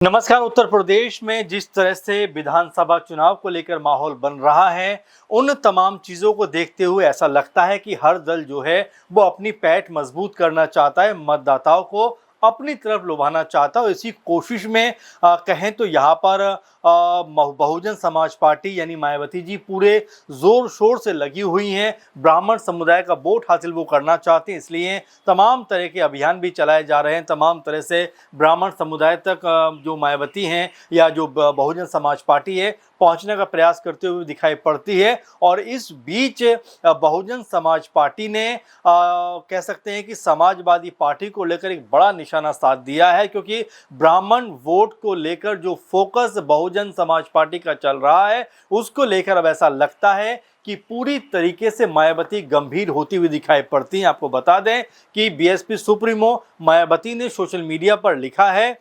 नमस्कार। उत्तर प्रदेश में जिस तरह से विधानसभा चुनाव को लेकर माहौल बन रहा है, उन तमाम चीज़ों को देखते हुए ऐसा लगता है कि हर दल जो है वो अपनी पैठ मजबूत करना चाहता है, मतदाताओं को अपनी तरफ लुभाना चाहता है। और इसी कोशिश में कहें तो यहाँ पर बहुजन समाज पार्टी यानी मायावती जी पूरे जोर शोर से लगी हुई हैं। ब्राह्मण समुदाय का वोट हासिल वो करना चाहते हैं, इसलिए तमाम तरह के अभियान भी चलाए जा रहे हैं। तमाम तरह से ब्राह्मण समुदाय तक जो मायावती हैं या जो बहुजन समाज पार्टी है पहुंचने का प्रयास करते हुए दिखाई पड़ती है। और इस बीच बहुजन समाज पार्टी ने कह सकते हैं कि समाजवादी पार्टी को लेकर एक बड़ा निशाना साध दिया है, क्योंकि ब्राह्मण वोट को लेकर जो फोकस बहुजन समाज पार्टी का चल रहा है उसको लेकर अब ऐसा लगता है कि पूरी तरीके से मायावती गंभीर होती हुई दिखाई पड़ती हैं। आपको बता दें कि बीएसपी सुप्रीमो मायावती ने सोशल मीडिया पर लिखा है,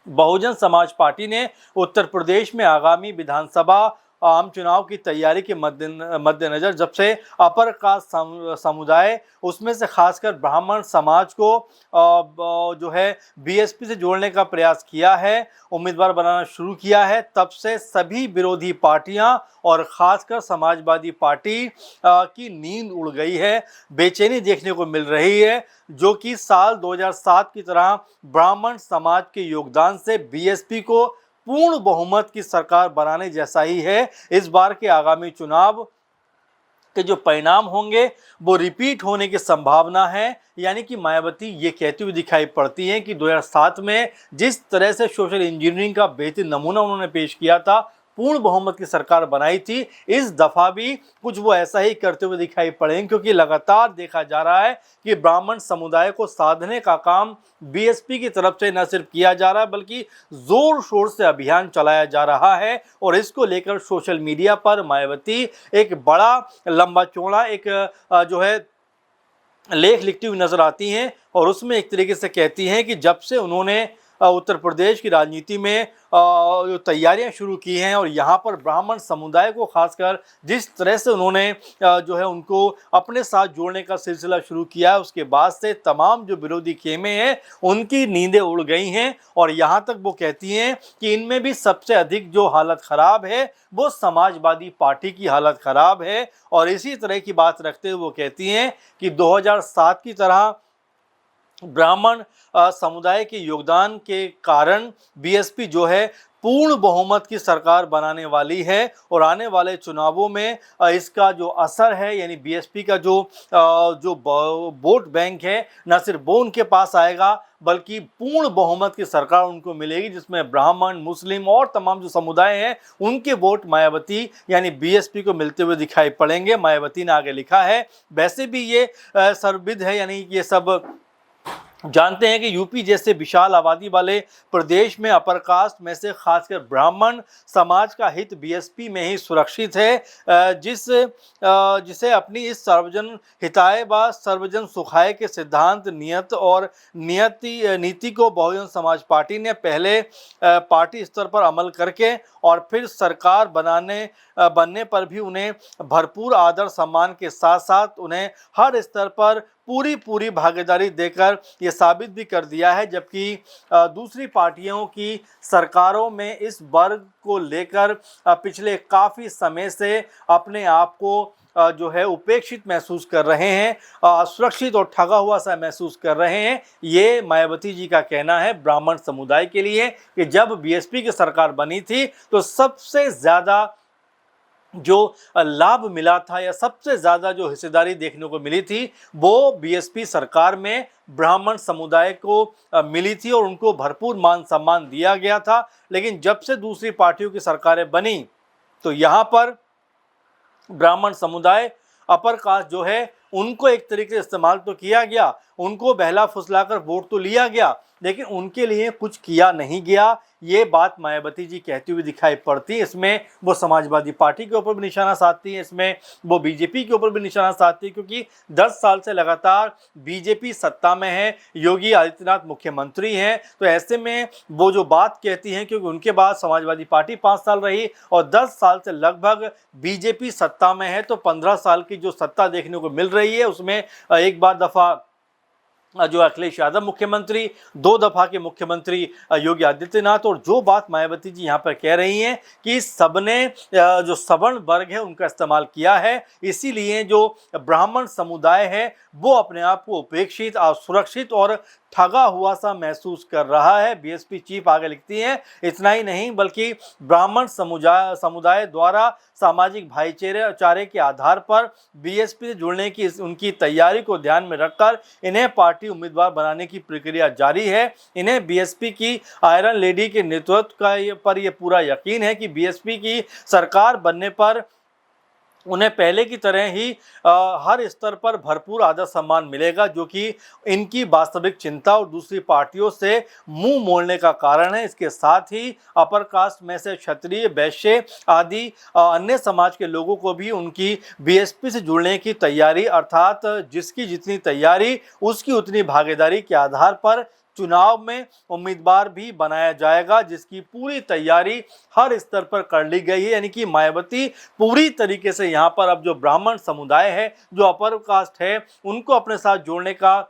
बहुजन समाज पार्टी ने उत्तर प्रदेश में आगामी विधानसभा आम चुनाव की तैयारी के मद्देनजर जब से अपर कास्ट समुदाय उसमें से खासकर ब्राह्मण समाज को जो है बीएसपी से जोड़ने का प्रयास किया है, उम्मीदवार बनाना शुरू किया है, तब से सभी विरोधी पार्टियां और खासकर समाजवादी पार्टी की नींद उड़ गई है, बेचैनी देखने को मिल रही है। जो कि साल 2007 की तरह ब्राह्मण समाज के योगदान से बीएसपी को पूर्ण बहुमत की सरकार बनाने जैसा ही है। इस बार के आगामी चुनाव के जो परिणाम होंगे वो रिपीट होने की संभावना है। यानी कि मायावती ये कहती हुई दिखाई पड़ती हैं कि 2007 में जिस तरह से सोशल इंजीनियरिंग का बेहतरीन नमूना उन्होंने पेश किया था, पूर्ण बहुमत की सरकार बनाई थी, इस दफा भी कुछ वो ऐसा ही करते हुए दिखाई पड़ेंगे, क्योंकि लगातार देखा जा रहा है कि ब्राह्मण समुदाय को साधने का काम बीएसपी की तरफ से न सिर्फ किया जा रहा है बल्कि जोर शोर से अभियान चलाया जा रहा है। और इसको लेकर सोशल मीडिया पर मायावती एक बड़ा लंबा चौड़ा एक जो है लेख लिखती हुई नजर आती हैं। और उसमें एक तरीके से कहती हैं कि जब से उन्होंने उत्तर प्रदेश की राजनीति में जो तैयारियां शुरू की हैं और यहाँ पर ब्राह्मण समुदाय को खासकर जिस तरह से उन्होंने जो है उनको अपने साथ जोड़ने का सिलसिला शुरू किया है, उसके बाद से तमाम जो विरोधी खेमे हैं उनकी नींदें उड़ गई हैं। और यहाँ तक वो कहती हैं कि इनमें भी सबसे अधिक जो हालत ख़राब है वो समाजवादी पार्टी की हालत ख़राब है। और इसी तरह की बात रखते हुए वो कहती हैं कि 2007 की तरह ब्राह्मण समुदाय के योगदान के कारण बीएसपी जो है पूर्ण बहुमत की सरकार बनाने वाली है। और आने वाले चुनावों में इसका जो असर है यानी बीएसपी का जो वोट बैंक है न सिर्फ वो उनके पास आएगा बल्कि पूर्ण बहुमत की सरकार उनको मिलेगी, जिसमें ब्राह्मण, मुस्लिम और तमाम जो समुदाय हैं उनके वोट मायावती यानी बीएसपी को मिलते हुए दिखाई पड़ेंगे। मायावती ने आगे लिखा है, वैसे भी ये सर्वविद है, यानी ये सब जानते हैं कि यूपी जैसे विशाल आबादी वाले प्रदेश में अपर कास्ट में से खासकर ब्राह्मण समाज का हित बीएसपी में ही सुरक्षित है। जिसे अपनी इस सर्वजन हिताय व सर्वजन सुखाय के सिद्धांत, नियत और नीति को बहुजन समाज पार्टी ने पहले पार्टी स्तर पर अमल करके और फिर सरकार बनने पर भी उन्हें भरपूर आदर सम्मान के साथ साथ उन्हें हर स्तर पर पूरी भागीदारी देकर ये साबित भी कर दिया है। जबकि दूसरी पार्टियों की सरकारों में इस वर्ग को लेकर पिछले काफ़ी समय से अपने आप को जो है उपेक्षित महसूस कर रहे हैं, असुरक्षित और ठगा हुआ सा महसूस कर रहे हैं। ये मायावती जी का कहना है ब्राह्मण समुदाय के लिए कि जब बीएसपी की सरकार बनी थी तो सबसे ज़्यादा जो लाभ मिला था या सबसे ज़्यादा जो हिस्सेदारी देखने को मिली थी वो बीएसपी सरकार में ब्राह्मण समुदाय को मिली थी और उनको भरपूर मान सम्मान दिया गया था। लेकिन जब से दूसरी पार्टियों की सरकारें बनी तो यहाँ पर ब्राह्मण समुदाय अपर कास्ट जो है उनको एक तरीके से इस्तेमाल तो किया गया, उनको बहला फुसलाकर वोट तो लिया गया, लेकिन उनके लिए कुछ किया नहीं गया। ये बात मायावती जी कहती हुई दिखाई पड़ती है। इसमें वो समाजवादी पार्टी के ऊपर भी निशाना साधती है, इसमें वो बीजेपी के ऊपर भी निशाना साधती है, क्योंकि 10 साल से लगातार बीजेपी सत्ता में है, योगी आदित्यनाथ मुख्यमंत्री हैं। तो ऐसे में वो जो बात कहती हैं, क्योंकि उनके बाद समाजवादी पार्टी 5 साल रही और 10 साल से लगभग बीजेपी सत्ता में है, तो 15 साल की जो सत्ता देखने को मिल रही है उसमें एक बार दफ़ा जो अखिलेश यादव मुख्यमंत्री, 2 दफा के मुख्यमंत्री योगी आदित्यनाथ, और जो बात मायावती जी यहाँ पर कह रही हैं कि सबने जो सवर्ण वर्ग है उनका इस्तेमाल किया है, इसीलिए जो ब्राह्मण समुदाय है वो अपने आप को उपेक्षित, असुरक्षित और ठगा हुआ सा महसूस कर रहा है। बीएसपी चीफ आगे लिखती हैं, इतना ही नहीं बल्कि ब्राह्मण समुदाय द्वारा सामाजिक भाईचारे के आधार पर बीएसपी से जुड़ने की उनकी तैयारी को ध्यान में रखकर इन्हें पार्टी उम्मीदवार बनाने की प्रक्रिया जारी है। इन्हें बीएसपी की आयरन लेडी के नेतृत्व पर यह पूरा यकीन है कि बीएसपी की सरकार बनने पर उन्हें पहले की तरह ही हर स्तर पर भरपूर आदर सम्मान मिलेगा, जो कि इनकी वास्तविक चिंता और दूसरी पार्टियों से मुंह मोड़ने का कारण है। इसके साथ ही अपर कास्ट में से क्षत्रिय, वैश्य आदि अन्य समाज के लोगों को भी उनकी बीएसपी से जुड़ने की तैयारी, अर्थात जिसकी जितनी तैयारी उसकी उतनी भागीदारी के आधार पर चुनाव में उम्मीदवार भी बनाया जाएगा, जिसकी पूरी तैयारी हर स्तर पर कर ली गई है। यानी कि मायावती पूरी तरीके से यहाँ पर अब जो ब्राह्मण समुदाय है, जो अपर कास्ट है, उनको अपने साथ जोड़ने का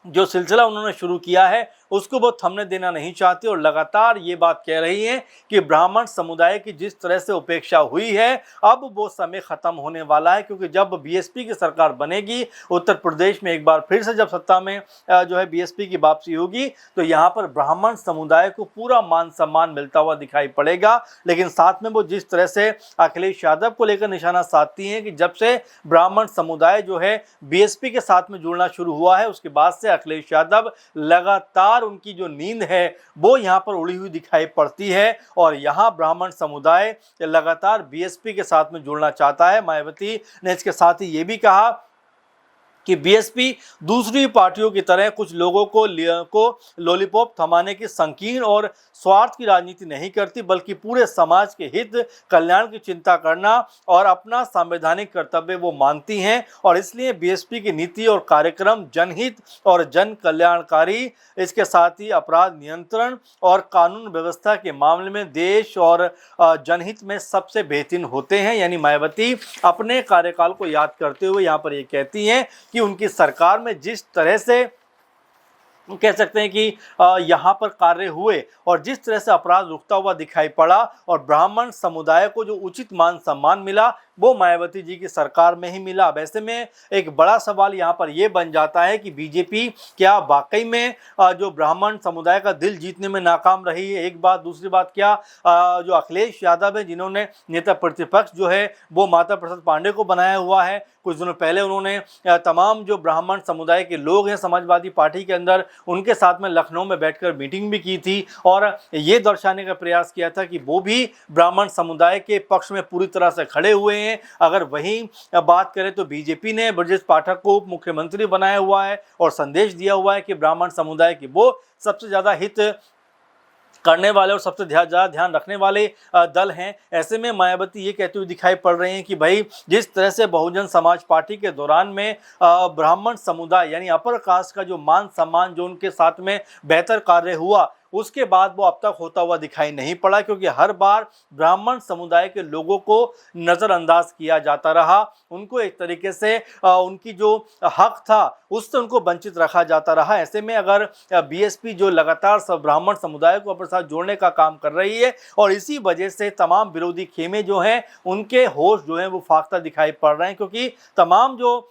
जो सिलसिला उन्होंने शुरू किया है उसको वो थमने देना नहीं चाहती और लगातार ये बात कह रही हैं कि ब्राह्मण समुदाय की जिस तरह से उपेक्षा हुई है अब वो समय खत्म होने वाला है, क्योंकि जब बीएसपी की सरकार बनेगी उत्तर प्रदेश में, एक बार फिर से जब सत्ता में जो है बीएसपी की वापसी होगी, तो यहाँ पर ब्राह्मण समुदाय को पूरा मान सम्मान मिलता हुआ दिखाई पड़ेगा। लेकिन साथ में वो जिस तरह से अखिलेश यादव को लेकर निशाना साधती हैं कि जब से ब्राह्मण समुदाय जो है बीएसपी के साथ में जुड़ना शुरू हुआ है उसके बाद से अखिलेश यादव लगातार उनकी जो नींद है वो यहाँ पर उड़ी हुई दिखाई पड़ती है और यहाँ ब्राह्मण समुदाय लगातार बीएसपी के साथ में जुड़ना चाहता है। मायावती ने इसके साथ ही ये भी कहा कि बीएसपी दूसरी पार्टियों की तरह कुछ लोगों को लॉलीपॉप थमाने की संकीर्ण और स्वार्थ की राजनीति नहीं करती, बल्कि पूरे समाज के हित कल्याण की चिंता करना और अपना संवैधानिक कर्तव्य वो मानती हैं और इसलिए बीएसपी की नीति और कार्यक्रम जनहित और जन कल्याणकारी, इसके साथ ही अपराध नियंत्रण और कानून व्यवस्था के मामले में देश और जनहित में सबसे बेहतरीन होते हैं। यानी मायावती अपने कार्यकाल को याद करते हुए यहाँ पर ये कहती हैं कि उनकी सरकार में जिस तरह से कह सकते हैं कि यहाँ पर कार्य हुए और जिस तरह से अपराध रुकता हुआ दिखाई पड़ा और ब्राह्मण समुदाय को जो उचित मान सम्मान मिला वो मायावती जी की सरकार में ही मिला। वैसे में एक बड़ा सवाल यहाँ पर यह बन जाता है कि बीजेपी क्या वाकई में जो ब्राह्मण समुदाय का दिल जीतने में नाकाम रही है, एक बात। दूसरी बात, क्या जो अखिलेश यादव है जिन्होंने नेता प्रतिपक्ष जो है वो माता प्रसाद पांडे को बनाया हुआ है, कुछ दिनों पहले उन्होंने तमाम जो ब्राह्मण समुदाय के लोग हैं समाजवादी पार्टी के अंदर उनके साथ में लखनऊ में बैठकर मीटिंग भी की थी और ये दर्शाने का प्रयास किया था कि वो भी ब्राह्मण समुदाय के पक्ष में पूरी तरह से खड़े हुए हैं। अगर वहीं बात करें तो बीजेपी ने ब्रजेश पाठक को उप मुख्यमंत्री बनाया हुआ है और संदेश दिया हुआ है कि ब्राह्मण समुदाय की वो सबसे ज़्यादा हित करने वाले और सबसे ज़्यादा ध्यान रखने वाले दल हैं। ऐसे में मायावती ये कहते हुए दिखाई पड़ रहे हैं कि भाई जिस तरह से बहुजन समाज पार्टी के दौरान में ब्राह्मण समुदाय यानी अपर कास्ट का जो मान सम्मान जो उनके साथ में बेहतर कार्य हुआ उसके बाद वो अब तक होता हुआ दिखाई नहीं पड़ा, क्योंकि हर बार ब्राह्मण समुदाय के लोगों को नज़रअंदाज किया जाता रहा, उनको एक तरीके से उनकी जो हक था उससे उनको वंचित रखा जाता रहा। ऐसे में अगर बीएसपी जो लगातार सब ब्राह्मण समुदाय को अपने साथ जोड़ने का काम कर रही है और इसी वजह से तमाम विरोधी खेमे जो हैं उनके होश जो हैं वो फाख्ता दिखाई पड़ रहे हैं, क्योंकि तमाम जो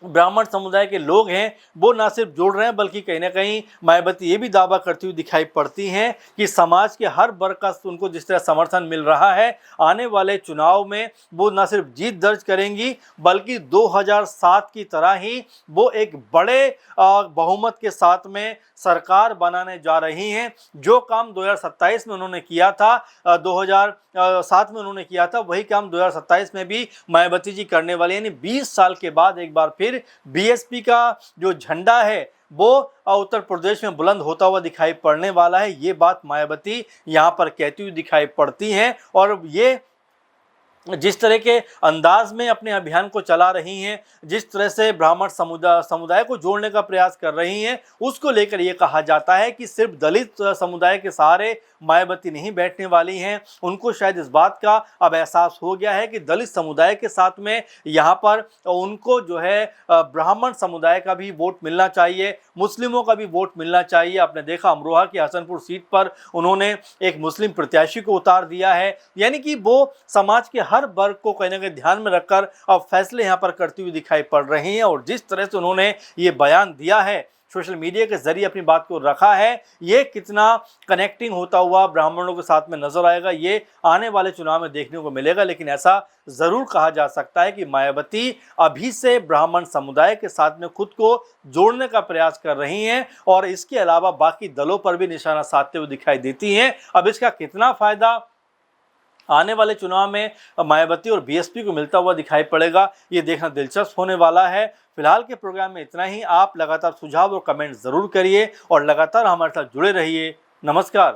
ब्राह्मण समुदाय के लोग हैं वो ना सिर्फ जुड़ रहे हैं बल्कि कहीं ना कहीं मायावती ये भी दावा करती हुई दिखाई पड़ती हैं कि समाज के हर वर्ग का उनको जिस तरह समर्थन मिल रहा है आने वाले चुनाव में वो ना सिर्फ जीत दर्ज करेंगी बल्कि 2007 की तरह ही वो एक बड़े बहुमत के साथ में सरकार बनाने जा रही हैं। जो काम 2027 में उन्होंने किया था 2007 में उन्होंने किया था वही काम 2027 में भी मायावती जी करने वाले, यानी 20 साल के बाद एक बार फिर बीएसपी का जो झंडा है वो उत्तर प्रदेश में बुलंद होता हुआ दिखाई पड़ने वाला है। ये बात मायावती यहाँ पर कहती हुई दिखाई पड़ती हैं और ये जिस तरह के अंदाज में अपने अभियान को चला रही हैं, जिस तरह से ब्राह्मण समुदाय को जोड़ने का प्रयास कर रही हैं, उसको लेकर ये कहा जाता है कि सिर्फ दलित समुदाय के सहारे मायावती नहीं बैठने वाली हैं। उनको शायद इस बात का अब एहसास हो गया है कि दलित समुदाय के साथ में यहाँ पर उनको जो है ब्राह्मण समुदाय का भी वोट मिलना चाहिए, मुस्लिमों का भी वोट मिलना चाहिए। आपने देखा अमरोहा की हसनपुर सीट पर उन्होंने एक मुस्लिम प्रत्याशी को उतार दिया है। यानी कि वो समाज के हर वर्ग को कहीं ना कहीं ध्यान में रखकर अब फैसले यहाँ पर करती हुई दिखाई पड़ रही हैं। और जिस तरह से उन्होंने ये बयान दिया है, सोशल मीडिया के जरिए अपनी बात को रखा है, ये कितना कनेक्टिंग होता हुआ ब्राह्मणों के साथ में नजर आएगा ये आने वाले चुनाव में देखने को मिलेगा। लेकिन ऐसा जरूर कहा जा सकता है कि मायावती अभी से ब्राह्मण समुदाय के साथ में खुद को जोड़ने का प्रयास कर रही हैं और इसके अलावा बाकी दलों पर भी निशाना साधते हुए दिखाई देती हैं। अब इसका कितना फायदा आने वाले चुनाव में मायावती और बीएसपी को मिलता हुआ दिखाई पड़ेगा, ये देखना दिलचस्प होने वाला है। फिलहाल के प्रोग्राम में इतना ही। आप लगातार सुझाव और कमेंट जरूर करिए और लगातार हमारे साथ जुड़े रहिए। नमस्कार।